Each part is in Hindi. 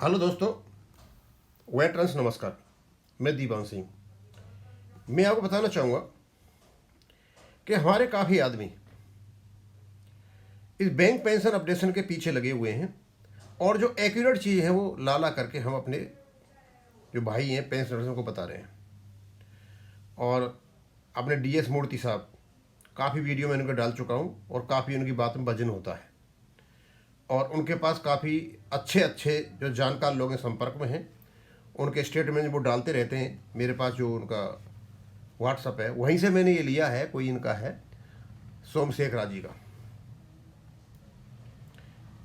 हेलो दोस्तों, वेटरन्स नमस्कार। मैं दीपान सिंह। मैं आपको बताना चाहूँगा कि हमारे काफ़ी आदमी इस बैंक पेंशन अपडेशन के पीछे लगे हुए हैं और जो एक्यूरेट चीज़ है वो ला करके हम अपने जो भाई हैं पेंशनर्स को बता रहे हैं। और अपने डीएस मूर्ति साहब काफ़ी वीडियो में उनके डाल चुका हूँ और काफ़ी उनकी बात में वजन होता है और उनके पास काफ़ी अच्छे अच्छे जो जानकार लोग हैं संपर्क में हैं। उनके स्टेटमेंट वो डालते रहते हैं। मेरे पास जो उनका व्हाट्सअप है वहीं से मैंने ये लिया है। कोई इनका है सोमशेखर जी का।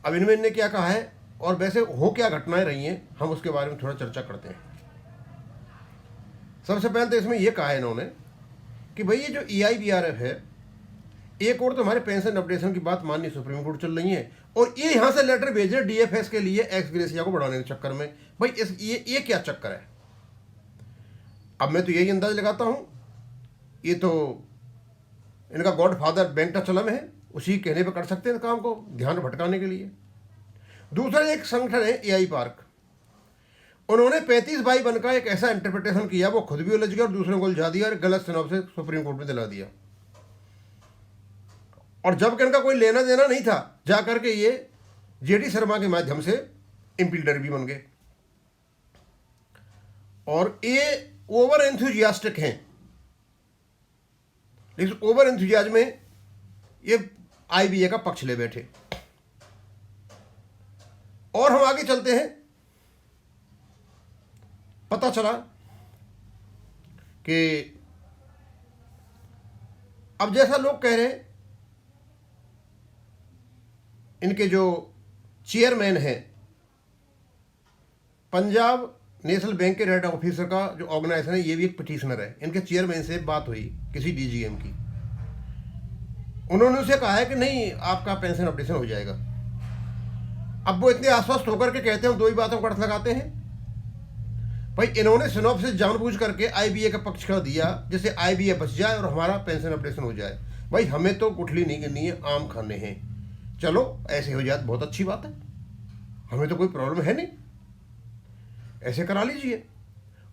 अब इनमें क्या कहा है और वैसे हो क्या घटनाएं रही हैं, हम उसके बारे में थोड़ा चर्चा करते हैं। सबसे पहले तो इसमें यह कहा है इन्होंने कि भाई ये जो EIBRF है, एक और तो हमारे पेंशन अपडेशन की बात माननीय सुप्रीम कोर्ट चल रही है और ये यहाँ से लेटर भेजे DFS के लिए एक्स ग्रेसिया को बढ़ाने के चक्कर में। भाई ये क्या चक्कर है? अब मैं तो यही अंदाज लगाता हूँ ये तो इनका गॉडफादर वेंकटाचलम है, उसी कहने पे कर सकते हैं काम को ध्यान भटकाने के लिए। दूसरा एक संगठन है AI पार्क। उन्होंने 35/1 का एक ऐसा इंटरप्रिटेशन किया, वो खुद भी उलझ गया और दूसरों को उलझा दिया और गलत सिनॉप से सुप्रीम कोर्ट में दिला दिया। और जबकि इनका कोई लेना देना नहीं था, जा करके ये JD शर्मा के माध्यम से इम्पील्डर भी बन गए और ये ओवर एंथुजियास्टिक हैं। लेकिन ओवर एंथुजियाज्म में ये IBA का पक्ष ले बैठे। और हम आगे चलते हैं। पता चला कि अब जैसा लोग कह रहे हैं, इनके जो चेयरमैन हैं पंजाब नेशनल बैंक के रेट ऑफिसर का जो ऑर्गेनाइजेशन है, ये भी एक पिटिशनर है। इनके चेयरमैन से बात हुई किसी DGM की। उन्होंने उसे कहा है कि नहीं, आपका पेंशन अपडेशन हो जाएगा। अब वो इतने आश्वस्त होकर के कहते हैं, दो ही बातों का अर्थ लगाते हैं। भाई इन्होंने सिनॉप से जानबूझ करके IBA का पक्ष कर दिया जिससे IBA बच जाए और हमारा पेंशन अपडेशन हो जाए। भाई हमें तो गुठली नहीं करनी है, आम खाने हैं। चलो ऐसे हो जाए बहुत अच्छी बात है, हमें तो कोई प्रॉब्लम है नहीं, ऐसे करा लीजिए।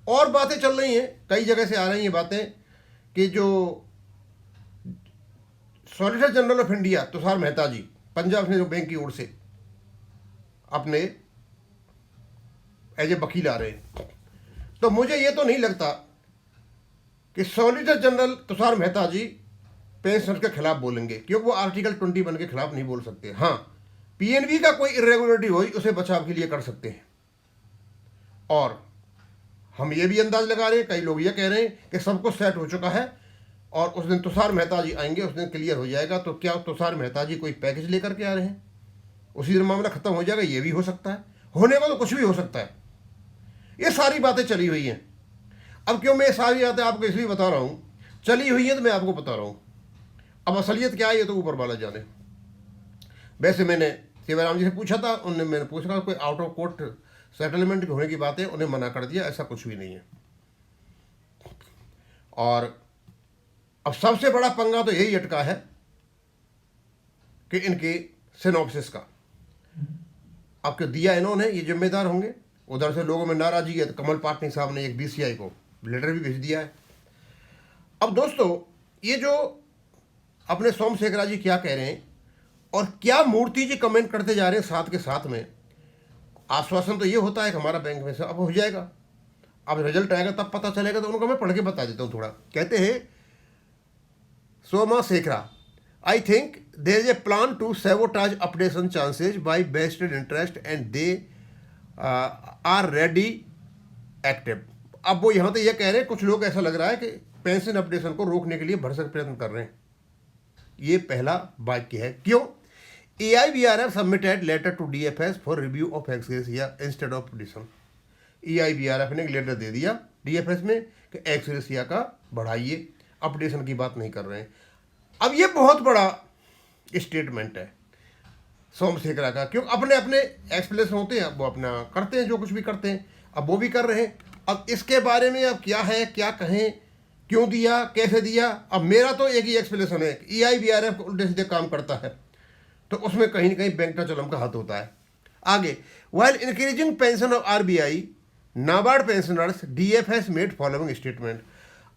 और बातें चल रही हैं, कई जगह से आ रही हैं बातें कि जो solicitor general of India Tushar Mehta ji Punjab national bank की ओर से अपने एज ए वकील आ रहे हैं। तो मुझे ये तो नहीं लगता कि सॉलिसिटर जनरल तुषार मेहता जी पेंशन के खिलाफ बोलेंगे, क्योंकि वो आर्टिकल 21 के खिलाफ नहीं बोल सकते। हाँ, PNB का कोई इरेगुलरिटी हो उसे बचाव के लिए कर सकते हैं। और हम ये भी अंदाज लगा रहे हैं, कई लोग ये कह रहे हैं कि सब कुछ सेट हो चुका है और उस दिन तुषार मेहता जी आएंगे, उस दिन क्लियर हो जाएगा। तो क्या तुषार मेहता जी कोई पैकेज लेकर के आ रहे हैं, उसी दिन मामला खत्म हो जाएगा? ये भी हो सकता है, होने को तो कुछ भी हो सकता है। ये सारी बातें चली हुई हैं। अब क्यों मैं सारी बातें आपको इसलिए बता रहा हूँ, चली हुई है तो मैं आपको बता रहा हूँ। अब असलियत क्या है ये तो ऊपर वाला जाने। वैसे मैंने शिवराम जी से पूछा था, मैंने पूछा कोई आउट ऑफ कोर्ट सेटलमेंट होने की बात है, उन्हें मना कर दिया, ऐसा कुछ भी नहीं है। और अब सबसे बड़ा पंगा तो यही अटका है कि इनके सिनॉप्सिस का। अब क्यों दिया इन्होंने, ये जिम्मेदार होंगे। उधर से लोगों में नाराजगी है तो कमल पाटनी साहब ने एक BCI को लेटर भी भेज दिया है। अब दोस्तों, ये जो अपने सोमशेखर जी क्या कह रहे हैं और क्या मूर्ति जी कमेंट करते जा रहे हैं साथ के साथ में, आश्वासन तो ये होता है कि हमारा बैंक में से अब हो जाएगा, अब रिजल्ट आएगा तब पता चलेगा। तो उनको मैं पढ़ के बता देता हूँ थोड़ा। कहते हैं Somashekar, I think there is a plan to sabotage updation chances by vested interest and they are ready active। अब वो यहाँ तो ये कह रहे हैं, कुछ लोग ऐसा लग रहा है कि पेंशन अपडेशन को रोकने के लिए भरसक प्रयत्न कर रहे हैं। ये पहला वाक्य है। क्यों? EIBRF submitted letter to DFS for review of ex gratia instead of updation. EIBRF ने एक लेटर दे दिया DFS में कि एक्स ग्रेसिया का बढ़ाइए, अपडेशन की बात नहीं कर रहे हैं। अब ये बहुत बड़ा स्टेटमेंट है सोमशेखर का, क्योंकि अपने अपने एक्सप्लेनेशन होते हैं, वो अपना करते हैं जो कुछ भी करते हैं। अब वो भी कर रहे हैं। अब इसके बारे में अब क्या है, क्या कहें, क्यों दिया, कैसे दिया। अब मेरा तो एक ही एक्सप्लेनेशन है, EIBRF उल्टे सीधे काम करता है, तो उसमें कहीं ना कहीं वेंकटाचलम का हाथ होता है। आगे While increasing pension of RBI, NABARD pensioners DFS made following statement.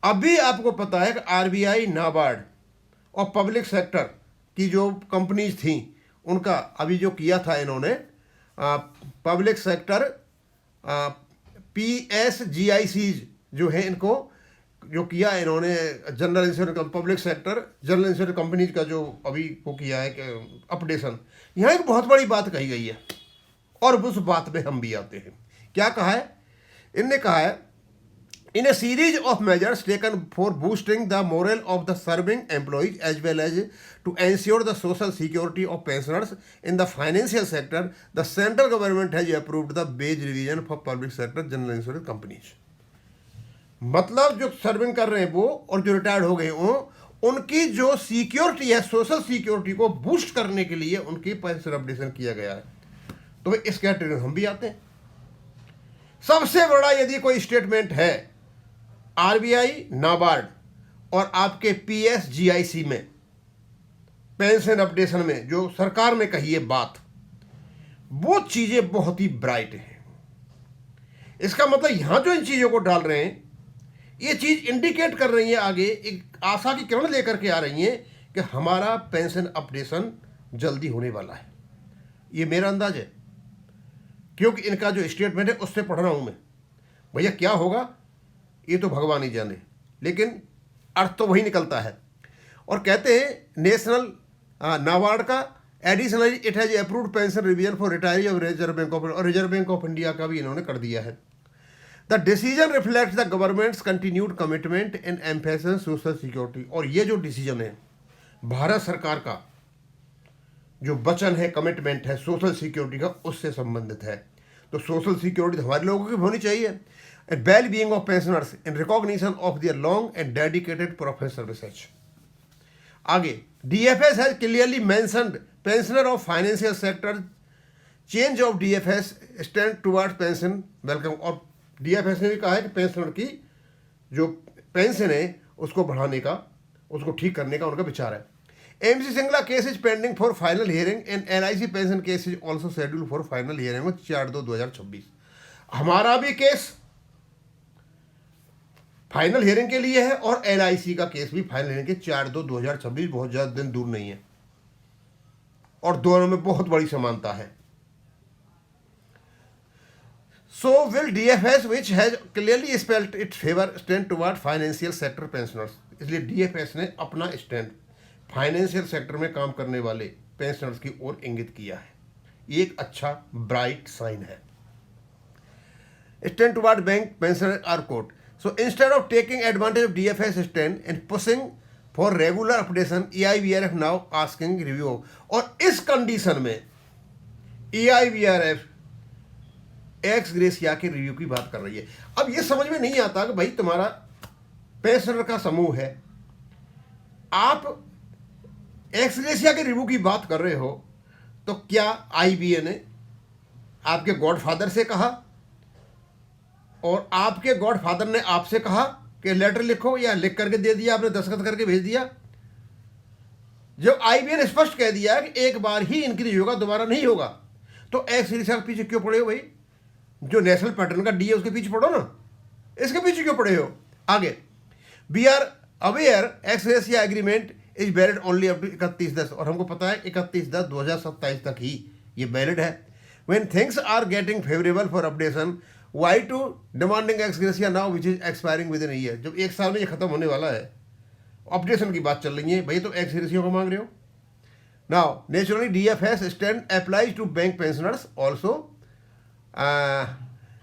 अभी आपको पता है कि RBI, नाबार्ड और पब्लिक सेक्टर की जो कंपनीज थी उनका अभी जो किया था इन्होंने, पब्लिक सेक्टर PSGICs जो है, इनको जो किया इन्होंने general insurance, public sector general insurance companies का जो अभी वो किया है कि अपडेशन, यहाँ एक बहुत बड़ी बात कही गई है और उस बात में हम भी आते हैं। क्या कहा है इनने? कहा है in a series of measures taken for boosting the moral of the serving employees as well as to ensure the social security of pensioners in the financial sector, the central government has approved the wage revision for public sector general insurance companies. मतलब जो सर्विंग कर रहे हैं वो और जो रिटायर्ड हो गए वो, उनकी जो सिक्योरिटी है, सोशल सिक्योरिटी को बूस्ट करने के लिए उनकी पेंशन अपडेशन किया गया है। तो इस कैटेगरी में हम भी आते हैं। सबसे बड़ा यदि कोई स्टेटमेंट है RBI, नाबार्ड और आपके PSGIC में पेंशन अपडेशन में जो सरकार ने कही है बात, वो चीजें बहुत ही ब्राइट हैं। इसका मतलब यहां जो इन चीजों को डाल रहे हैं, ये चीज इंडिकेट कर रही है आगे, एक आशा की किरण लेकर के आ रही है कि हमारा पेंशन अपडेशन जल्दी होने वाला है। ये मेरा अंदाज है, क्योंकि इनका जो स्टेटमेंट है उससे पढ़ रहा हूं मैं। भैया क्या होगा ये तो भगवान ही जाने, लेकिन अर्थ तो वही निकलता है। और कहते हैं नेशनल नाबार्ड का additionally it has approved pension revision for retiree of reserve bank of, और रिजर्व बैंक ऑफ इंडिया का भी इन्होंने कर दिया है। The decision reflects the governments continued commitment in emphasis social security. और ये जो डिसीजन है भारत सरकार का, जो वचन है, कमिटमेंट है सोशल सिक्योरिटी का, उससे संबंधित है। तो सोशल सिक्योरिटी हमारे लोगों की होनी चाहिए, and well being of pensioners in recognition of their long and dedicated professional research. आगे DFS has clearly mentioned pensioner of financial sector change of DFS stand towards pension welcome. और DFS ने भी कहा है कि पेंशनर की जो पेंशन है उसको बढ़ाने का, उसको ठीक करने का उनका विचार है। MC Singla case is pending for final hearing and LIC pension case is also schedule for final hearing में 4/2/2026। हमारा भी केस फाइनल हियरिंग के लिए है और LIC का केस भी फाइनल हियरिंग के 4/2/2026, बहुत ज़्यादा दिन दूर नहीं है, और दोनों में बहुत बड़ी समानता है। So will DFS which has clearly spelled its favor stand toward financial sector pensioners। इसलिए DFS ने अपना स्टैंड फाइनेंशियल सेक्टर में काम करने वाले पेंशनर्स की ओर इंगित किया है। ये एक अच्छा ब्राइट साइन है। Stand toward bank pensioners are quote, so instead of taking advantage of DFS stand and pushing for regular updation, EIVRF now asking review। और इस कंडीशन में EIVRF एक्स ग्रेसिया के रिव्यू की बात कर रही है। अब ये समझ में नहीं आता कि भाई तुम्हारा पेंशनर का समूह है, आप एक्स ग्रेसिया के रिव्यू की बात कर रहे हो, तो क्या IBA ने आपके गॉडफादर से कहा और आपके गॉडफादर ने आपसे कहा कि लेटर लिखो, या लिख करके दे दिया, आपने दस्तखत करके भेज दिया? जब IBA ने स्पष्ट कह दिया कि एक बार ही इनकी रिव्यू होगा, दोबारा नहीं होगा, तो एक्स ग्रेसिया के पीछे क्यों पड़े हो भाई? जो नेशनल पैटर्न का डी है उसके पीछे पड़ो ना, इसके पीछे क्यों पड़े हो? आगे we are aware ex gratia agreement is valid only up to 31/10, और हमको पता है 31/10/2027 तक ही ये वैलिड है। When things are getting favourable for updation, why to demanding ex gratia now which is expiring within year. जब एक साल में ये खत्म होने वाला है, अपडेशन की बात चल रही है, भाई तो एक्स ग्रेसिया को मांग रहे हो। Now naturally DFS stand applies to bank pensioners also.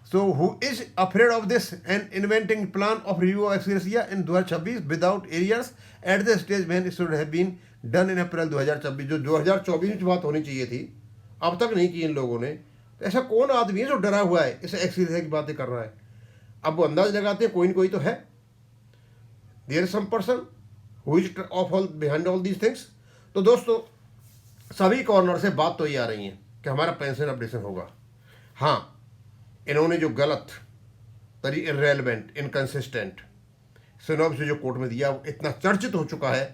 So who is afraid of this and inventing plan of review of ex gratia in 2026 without arrears at the stage when it should have been done in April 2024। जो 2024 में बात होनी चाहिए थी, अब तक नहीं की इन लोगों ने। तो ऐसा कौन आदमी है जो डरा हुआ है इसे एक्स ग्रेसिया की बातें कर रहा है? अब वो अंदाज लगाते हैं कोई न कोई तो है, there is some person who is of all behind all these things. तो दोस्तों सभी कॉर्नर से बात तो ये आ रही है कि हमारा पेंशन अपडेशन होगा। हाँ, इन्होंने जो गलत इरेलेवेंट इनकंसिस्टेंट सिनॉप्सिस से जो कोर्ट में दिया वो इतना चर्चित हो चुका है,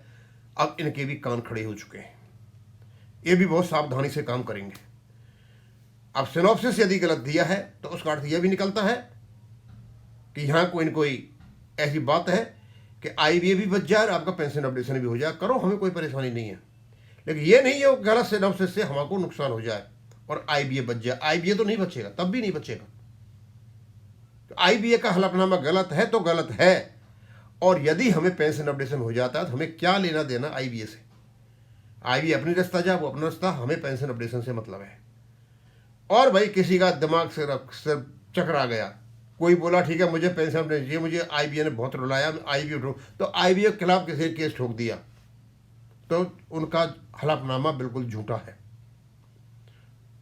अब इनके भी कान खड़े हो चुके हैं। ये भी बहुत सावधानी से काम करेंगे। अब सिनॉप्सिस यदि गलत दिया है तो उसका अर्थ यह भी निकलता है कि यहाँ कोई न कोई ऐसी बात है कि आईबीए भी बच जाए और आपका पेंशन अपडेशन भी हो जाए, करो, हमें कोई परेशानी नहीं है। लेकिन ये नहीं है गलत सिनॉप्सिस से हमको नुकसान हो जाए और आईबीए बच जाए। आईबीए तो नहीं बचेगा, तब भी नहीं बचेगा। तो आईबीए का हलफनामा गलत है तो गलत है, और यदि हमें पेंशन अपडेशन हो जाता है तो हमें क्या लेना देना आईबीए से। आईबीए अपनी रास्ता जा, वो अपना रास्ता, हमें पेंशन अपडेशन से मतलब है। और भाई किसी का दिमाग से चकरा गया, कोई बोला ठीक है मुझे पेंशन अपडेशन चाहिए, मुझे आईबीए ने बहुत रुलाया, आईबीए उठो, तो आईबीए के खिलाफ किसी केस ठोक दिया, तो उनका हलफनामा बिल्कुल झूठा है।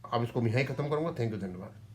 अब इसको मैं यहीं खत्म करूंगा। थैंक यू, धन्यवाद।